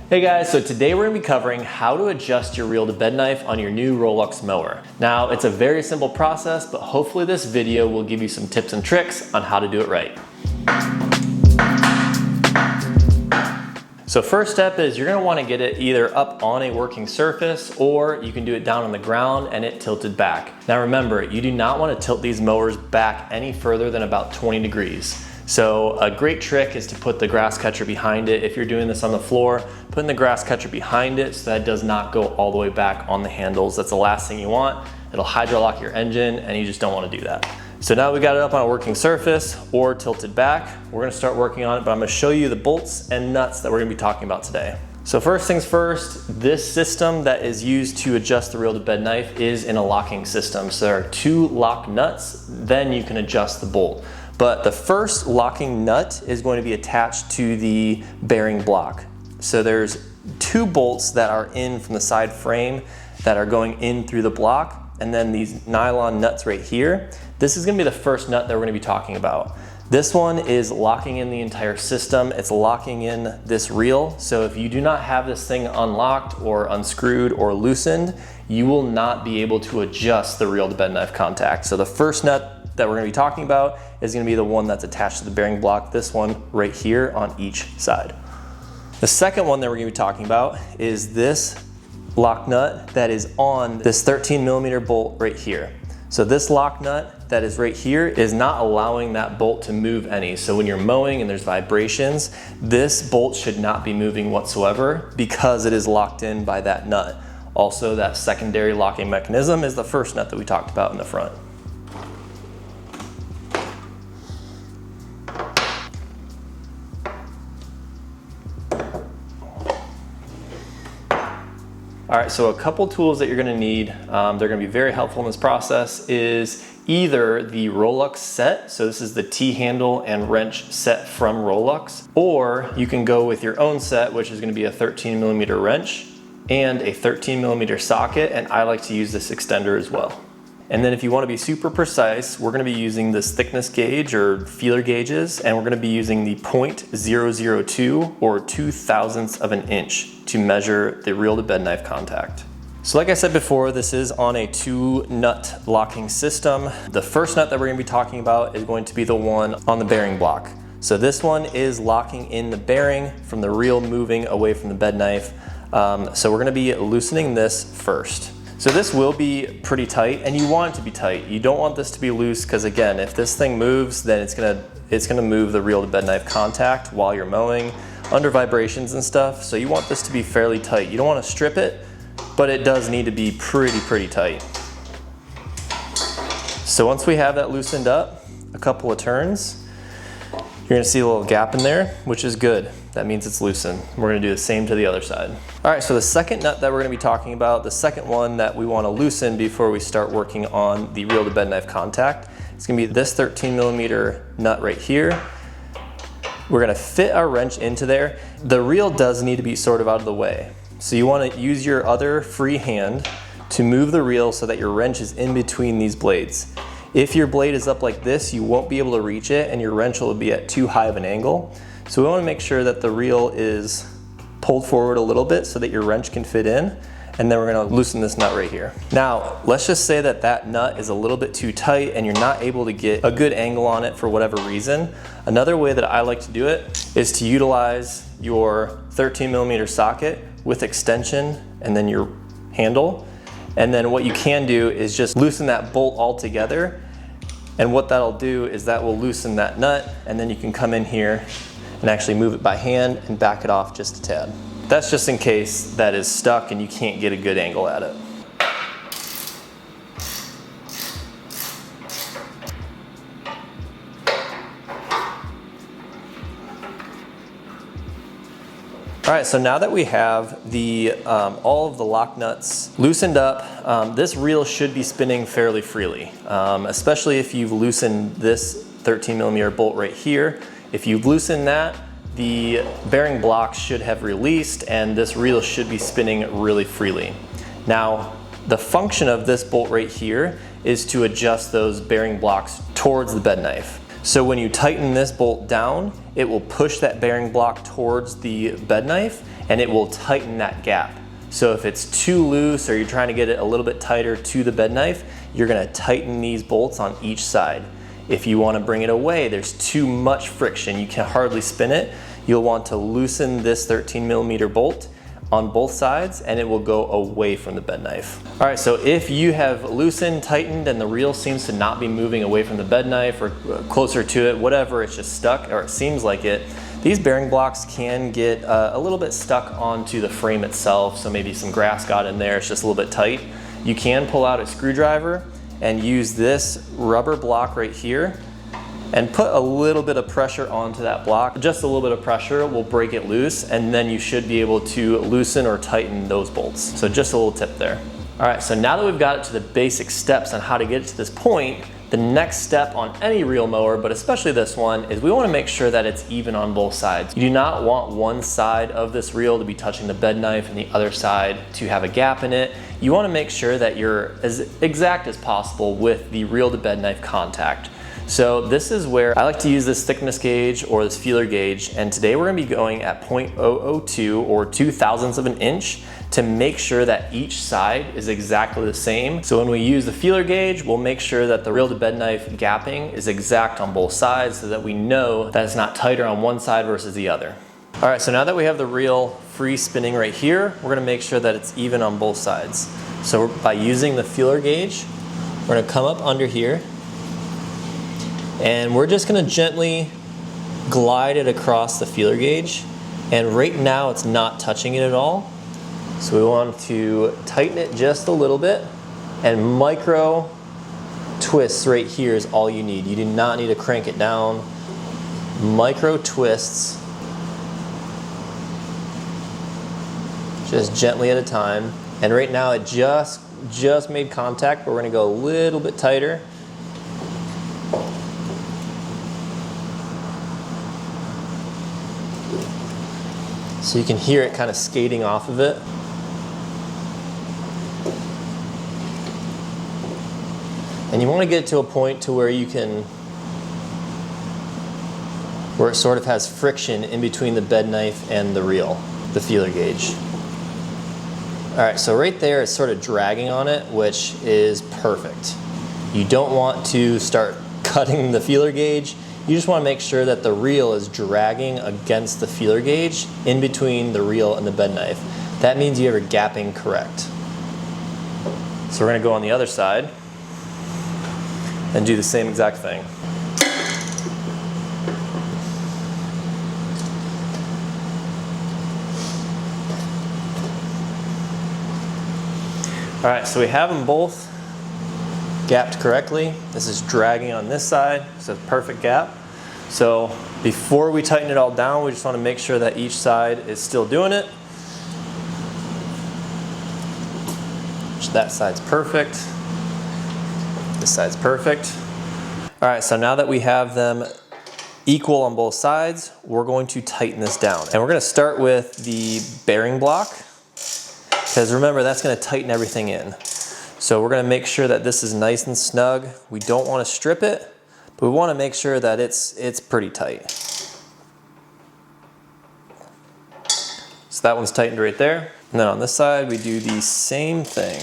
Hey guys, so today we're gonna be covering how to adjust your reel to bed knife on your new Rolux mower. Now, it's a very simple process, but hopefully this video will give you some tips and tricks on how to do it right. So first step is you're gonna wanna get it either up on a working surface or you can do it down on the ground and it tilted back. Now remember, you do not wanna tilt these mowers back any further than about 20 degrees. So a great trick is to put the grass catcher behind it. If you're doing this on the floor, putting the grass catcher behind it so that it does not go all the way back on the handles. That's the last thing you want. It'll hydrolock your engine and you just don't want to do that. So now we got it up on a working surface or tilted back. We're gonna start working on it, but I'm gonna show you the bolts and nuts that we're gonna be talking about today. So first things first, this system that is used to adjust the reel to bed knife is in a locking system. So there are two lock nuts, then you can adjust the bolt. But the first locking nut is going to be attached to the bearing block. So there's two bolts that are in from the side frame that are going in through the block, and then these nylon nuts right here. This is gonna be the first nut that we're gonna be talking about. This one is locking in the entire system. It's locking in this reel. So if you do not have this thing unlocked or unscrewed or loosened, you will not be able to adjust the reel to bed knife contact. So the first nut that we're gonna be talking about is gonna be the one that's attached to the bearing block, this one right here on each side. The second one that we're gonna be talking about is this lock nut that is on this 13mm bolt right here. So this lock nut that is right here is not allowing that bolt to move any. So when you're mowing and there's vibrations, this bolt should not be moving whatsoever because it is locked in by that nut. Also, that secondary locking mechanism is the first nut that we talked about in the front. All right, so a couple tools that you're gonna need, they're gonna be very helpful in this process, is either the Rolux set, so this is the T-handle and wrench set from Rolux, or you can go with your own set, which is gonna be a 13mm wrench and a 13mm socket, and I like to use this extender as well. And then if you want to be super precise, we're going to be using this thickness gauge or feeler gauges, and we're going to be using the 0.002 or 0.002 of an inch to measure the reel to bed knife contact. So like I said before, this is on a 2-nut locking system. The first nut that we're going to be talking about is going to be the one on the bearing block. So this one is locking in the bearing from the reel moving away from the bed knife. So we're going to be loosening this first. So this will be pretty tight, and you want it to be tight. You don't want this to be loose because, again, if this thing moves, then it's gonna move the reel to bed knife contact while you're mowing under vibrations and stuff. So you want this to be fairly tight. You don't want to strip it, but it does need to be pretty tight. So once we have that loosened up, a couple of turns, you're gonna see a little gap in there, which is good. That means it's loosened. We're gonna do the same to the other side. All right, so the second nut that we're gonna be talking about, the second one that we wanna loosen before we start working on the reel to bed knife contact, it's gonna be this 13mm nut right here. We're gonna fit our wrench into there. The reel does need to be sort of out of the way. So you wanna use your other free hand to move the reel so that your wrench is in between these blades. If your blade is up like this, you won't be able to reach it and your wrench will be at too high of an angle. So we want to make sure that the reel is pulled forward a little bit so that your wrench can fit in, and then we're going to loosen this nut right here. Now, let's just say that that nut is a little bit too tight and you're not able to get a good angle on it for whatever reason. Another way that I like to do it is to utilize your 13mm socket with extension and then your handle. And then what you can do is just loosen that bolt all together. And what that'll do is that will loosen that nut, and then you can come in here and actually move it by hand and back it off just a tad. That's just in case that is stuck and you can't get a good angle at it. All right, so now that we have the all of the lock nuts loosened up, this reel should be spinning fairly freely, especially if you've loosened this 13mm bolt right here. If you've loosened that, the bearing block should have released and this reel should be spinning really freely. Now, the function of this bolt right here is to adjust those bearing blocks towards the bed knife. So when you tighten this bolt down, it will push that bearing block towards the bed knife and it will tighten that gap. So if it's too loose or you're trying to get it a little bit tighter to the bed knife, you're gonna tighten these bolts on each side. If you wanna bring it away, there's too much friction, you can hardly spin it, you'll want to loosen this 13mm bolt on both sides and it will go away from the bed knife. All right, so if you have loosened, tightened, and the reel seems to not be moving away from the bed knife or closer to it, whatever, it's just stuck or it seems like it, these bearing blocks can get a little bit stuck onto the frame itself, so maybe some grass got in there, it's just a little bit tight. You can pull out a screwdriver and use this rubber block right here and put a little bit of pressure onto that block. Just a little bit of pressure will break it loose and then you should be able to loosen or tighten those bolts. So just a little tip there. All right, so now that we've got it to the basic steps on how to get it to this point, the next step on any reel mower, but especially this one, is we wanna make sure that it's even on both sides. You do not want one side of this reel to be touching the bed knife and the other side to have a gap in it. You wanna make sure that you're as exact as possible with the reel to bed knife contact. So this is where I like to use this thickness gauge or this feeler gauge, and today we're gonna be going at 0.002 or 0.02 of an inch to make sure that each side is exactly the same. So when we use the feeler gauge, we'll make sure that the reel to bed knife gapping is exact on both sides so that we know that it's not tighter on one side versus the other. All right, so now that we have the reel free spinning right here, we're gonna make sure that it's even on both sides. So by using the feeler gauge, we're gonna come up under here and we're just gonna gently glide it across the feeler gauge. And right now it's not touching it at all. So we want to tighten it just a little bit, and micro twists right here is all you need. You do not need to crank it down. Micro twists, just gently at a time. And right now it just made contact, but we're gonna go a little bit tighter. So you can hear it kind of skating off of it. And you want to get to a point to where you can, where it sort of has friction in between the bed knife and the reel, the feeler gauge. All right, so right there it's sort of dragging on it, which is perfect. You don't want to start cutting the feeler gauge. You just want to make sure that the reel is dragging against the feeler gauge in between the reel and the bed knife. That means you have your gapping correct. So we're going to go on the other side and do the same exact thing. All right, so we have them both gapped correctly. This is dragging on this side, so it's a perfect gap. So before we tighten it all down, we just want to make sure that each side is still doing it. That side's perfect. This side's perfect. All right, so now that we have them equal on both sides, we're going to tighten this down. And we're going to start with the bearing block, because remember, that's going to tighten everything in. So we're going to make sure that this is nice and snug. We don't want to strip it, but we want to make sure that it's pretty tight. So that one's tightened right there. And then on this side, we do the same thing.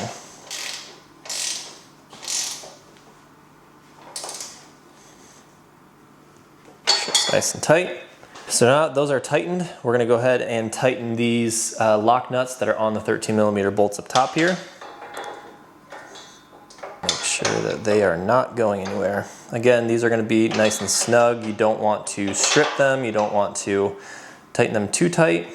Nice and tight. So now that those are tightened, we're going to go ahead and tighten these lock nuts that are on the 13mm bolts up top here. Make sure that they are not going anywhere. Again, these are going to be nice and snug. You don't want to strip them. You don't want to tighten them too tight.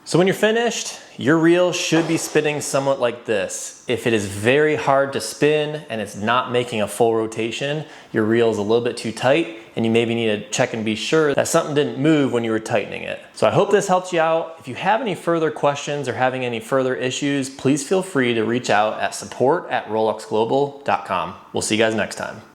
So when you're finished, your reel should be spinning somewhat like this. If it is very hard to spin and it's not making a full rotation, your reel is a little bit too tight and you maybe need to check and be sure that something didn't move when you were tightening it. So I hope this helped you out. If you have any further questions or having any further issues, please feel free to reach out at support@roluxglobal.com. We'll see you guys next time.